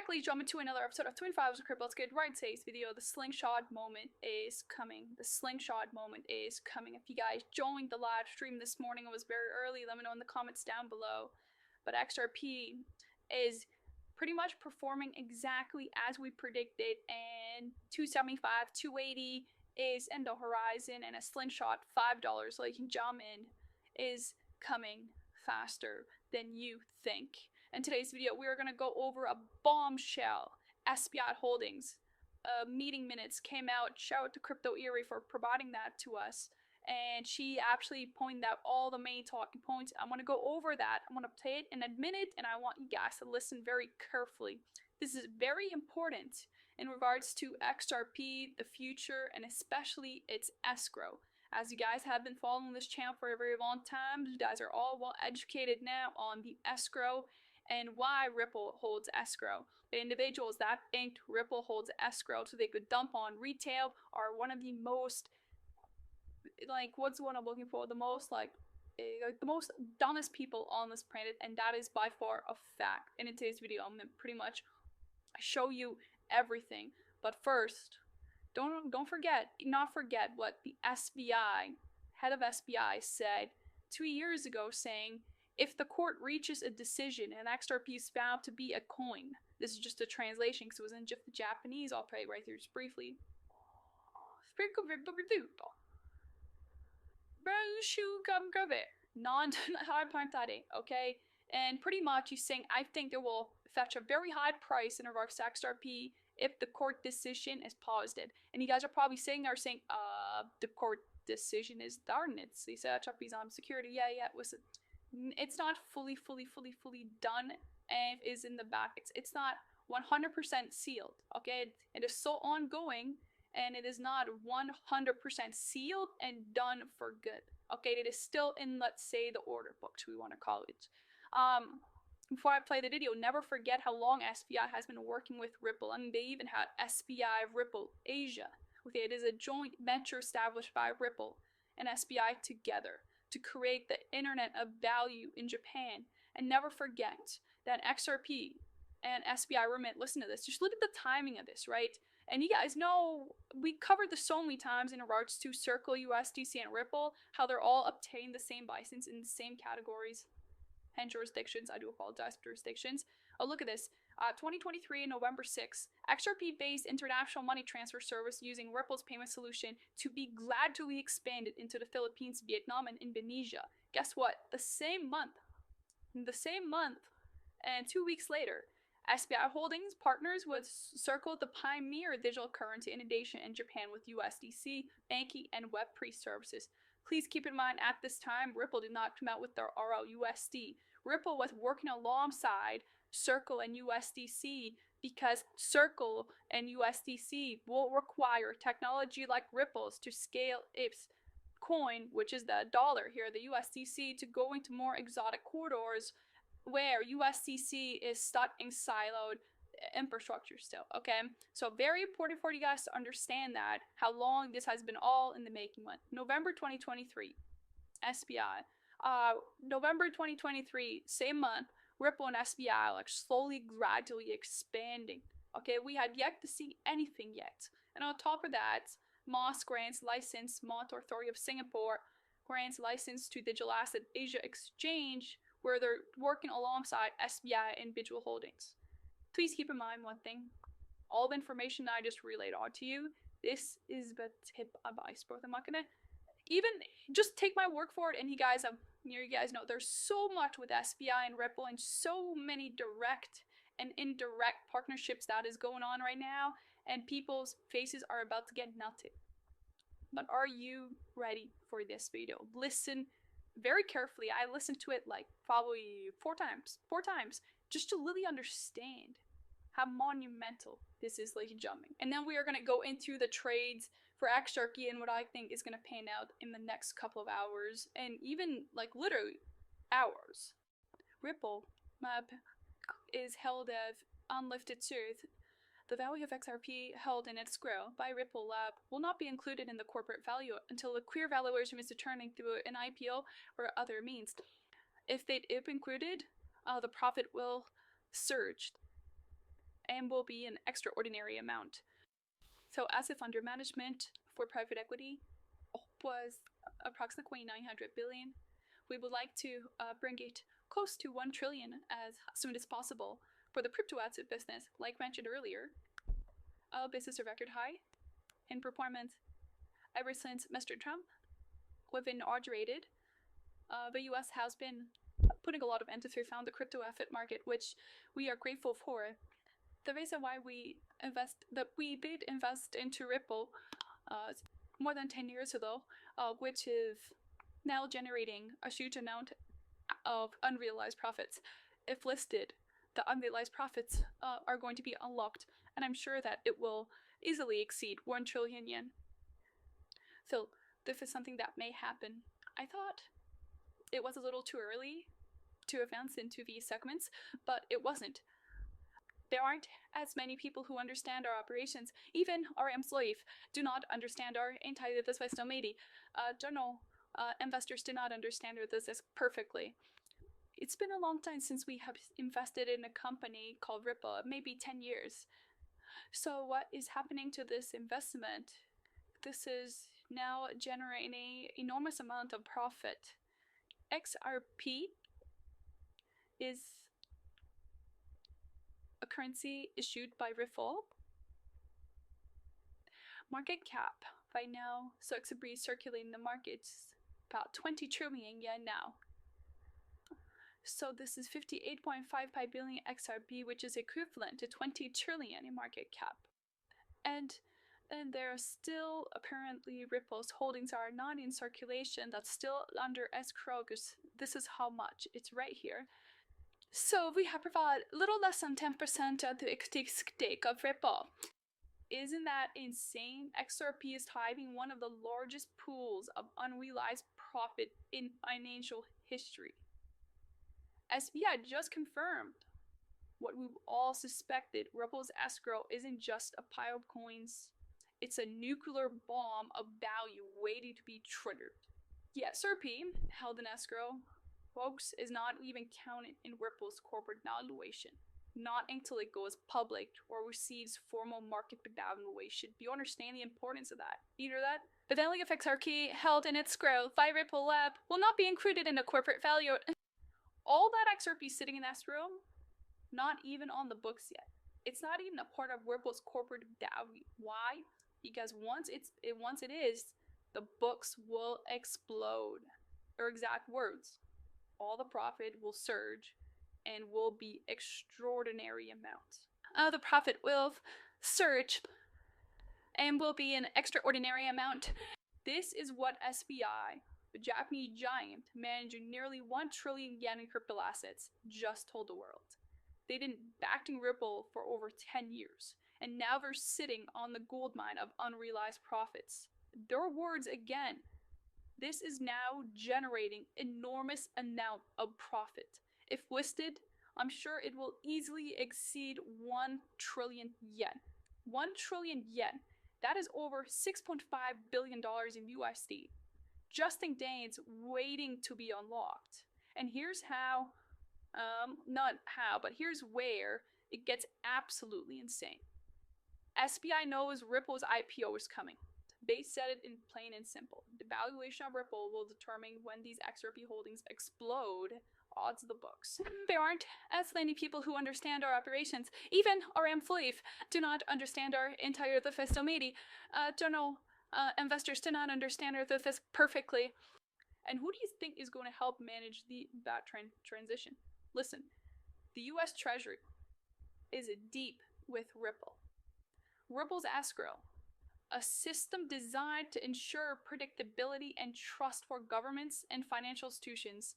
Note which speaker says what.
Speaker 1: ladies and gentlemen, to another episode of 25 Hours of Crypto. Let's get right into today's video. The slingshot moment is coming. The slingshot moment is coming. If you guys joined the live stream this morning, it was very early. Let me know in the comments down below. But XRP is pretty much performing exactly as we predicted, and 275, 280 is in the horizon, and a slingshot $5, ladies and gentlemen, is coming faster than you think. In today's video, we are going to go over a bombshell. SBI Holdings meeting minutes came out. Shout out to Crypto Eerie for providing that to us. And she actually pointed out all the main talking points. I'm going to go over that. I'm going to play it in a minute, and I want you guys to listen very carefully. This is very important in regards to XRP, the future, and especially its escrow. As you guys have been following this channel for a very long time, you guys are all well educated now on the escrow and why Ripple holds escrow. The individuals that think Ripple holds escrow so they could dump on retail are one of the most, what's the one I'm looking for? The most, the most dumbest people on this planet, and that is by far a fact. And in today's video, I'm going to pretty much show you everything. But first, don't forget what the SBI, head of SBI said 2 years ago, saying, if the court reaches a decision and XRP is found to be a coin, this is just a translation because it was in just the Japanese, I'll play it right here just briefly. Okay? And pretty much he's saying, I think they will fetch a very high price in regards to XRP if the court decision is positive. And you guys are probably sitting there saying, the court decision is darn it. They said XRP is on security. Yeah, it's not fully done, and is in the back. It's not 100% sealed, okay? It is so ongoing, and it is not 100% sealed and done for good, okay? It is still in, let's say, the order books, we want to call it. Before I play the video, never forget how long SBI has been working with Ripple, and they even had SBI Ripple Asia. Okay, it is a joint venture established by Ripple and SBI together to create the internet of value in Japan. And never forget that XRP and SBI remit, listen to this, just look at the timing of this, right? And you guys know, we covered this so many times in regards to Circle, USDC, and Ripple, how they're all obtained the same license in the same categories and jurisdictions. I do apologize for jurisdictions. Oh, look at this. 2023, November 6th, XRP-based international money transfer service using Ripple's payment solution to be gradually expanded into the Philippines, Vietnam, and Indonesia. Guess what? The same month, and 2 weeks later, SBI Holdings partners with Circle, the pioneer digital currency innovation in Japan with USDC, banking, and Web3 services. Please keep in mind, at this time, Ripple did not come out with their RLUSD. Ripple was working alongside Circle and USDC because Circle and USDC will require technology like Ripple's to scale its coin, which is the dollar here, the USDC, to go into more exotic corridors where USDC is stuck in siloed infrastructure still, okay? So very important for you guys to understand that, how long this has been all in the making. November 2023, SBI. November 2023, same month, Ripple and SBI slowly, gradually expanding. Okay, we had yet to see anything yet. And on top of that, Moss grants license, Monetary Authority of Singapore grants license to Digital Asset Asia Exchange, where they're working alongside SBI individual holdings. Please keep in mind one thing. All the information that I just relayed on to you, this is the tip of the iceberg. I'm not gonna even just take my word for it, and you guys know there's so much with SBI and Ripple and so many direct and indirect partnerships that is going on right now, and people's faces are about to get melted. But are you ready for this video? Listen very carefully. I listened to it probably four times just to really understand how monumental this is, ladies and gentlemen. And then we are going to go into the trades for XRP and what I think is going to pan out in the next couple of hours, and even literally hours. Ripple map is held as unlifted truth. The value of XRP held in escrow by Ripple Lab will not be included in the corporate value until the clear valuation is determined through an IPO or other means. If included, the profit will surge. and will be an extraordinary amount. So assets under management for private equity was approximately 900 billion. We would like to bring it close to 1 trillion as soon as possible. For the crypto asset business, like mentioned earlier, this is a record high in performance. Ever since Mr. Trump was inaugurated, the US has been putting a lot of emphasis on the crypto asset market, which we are grateful for. The reason why we did invest into Ripple more than 10 years ago, which is now generating a huge amount of unrealized profits. If listed, the unrealized profits are going to be unlocked, and I'm sure that it will easily exceed 1 trillion yen. So this is something that may happen. I thought it was a little too early to advance into these segments, but it wasn't. There aren't as many people who understand our operations. Even our employees do not understand our entire business domain. General investors do not understand this perfectly. It's been a long time since we have invested in a company called Ripple, maybe 10 years. So what is happening to this investment? This is now generating an enormous amount of profit. XRP is a currency issued by Ripple. Market cap right now, so XRP circulating in the markets about 20 trillion yen now. So this is 58.55 billion XRP, which is equivalent to 20 trillion in market cap. And there are still apparently Ripple's holdings are not in circulation. That's still under escrow because this is how much. It's right here. So we have provided a little less than 10% of the stake of Ripple. Isn't that insane? XRP is having one of the largest pools of unrealized profit in financial history. SBI just confirmed what we've all suspected. Ripple's escrow isn't just a pile of coins. It's a nuclear bomb of value waiting to be triggered. The XRP held in escrow, folks, is not even counted in Ripple's corporate valuation. Not until it goes public or receives formal market valuation. Do you understand the importance of that? You know that? The value of XRP held in escrow by Ripple Lab will not be included in the corporate value. All that XRP sitting in escrow, not even on the books yet. It's not even a part of Ripple's corporate value. Why? Because once it is, the books will explode. Or exact words. All the profit will surge and will be extraordinary amounts. The profit will surge and will be an extraordinary amount. This is what SBI, the Japanese giant managing nearly 1 trillion yen in crypto assets, just told the world. They've been backing Ripple for over 10 years, and now they're sitting on the gold mine of unrealized profits. Their words again. This is now generating enormous amount of profit. If listed, I'm sure it will easily exceed 1 trillion yen. 1 trillion yen. That is over $6.5 billion in USD. Just in days waiting to be unlocked. And here's how, not how, but here's where it gets absolutely insane. SBI knows Ripple's IPO is coming. They said it in plain and simple. The valuation of Ripple will determine when these XRP holdings explode. Odds of the books. There aren't as many people who understand our operations. Even our employees do not understand our entire business domain. General investors do not understand our business perfectly. And who do you think is going to help manage that transition? Listen, the US Treasury is deep with Ripple. Ripple's escrow, a system designed to ensure predictability and trust for governments and financial institutions,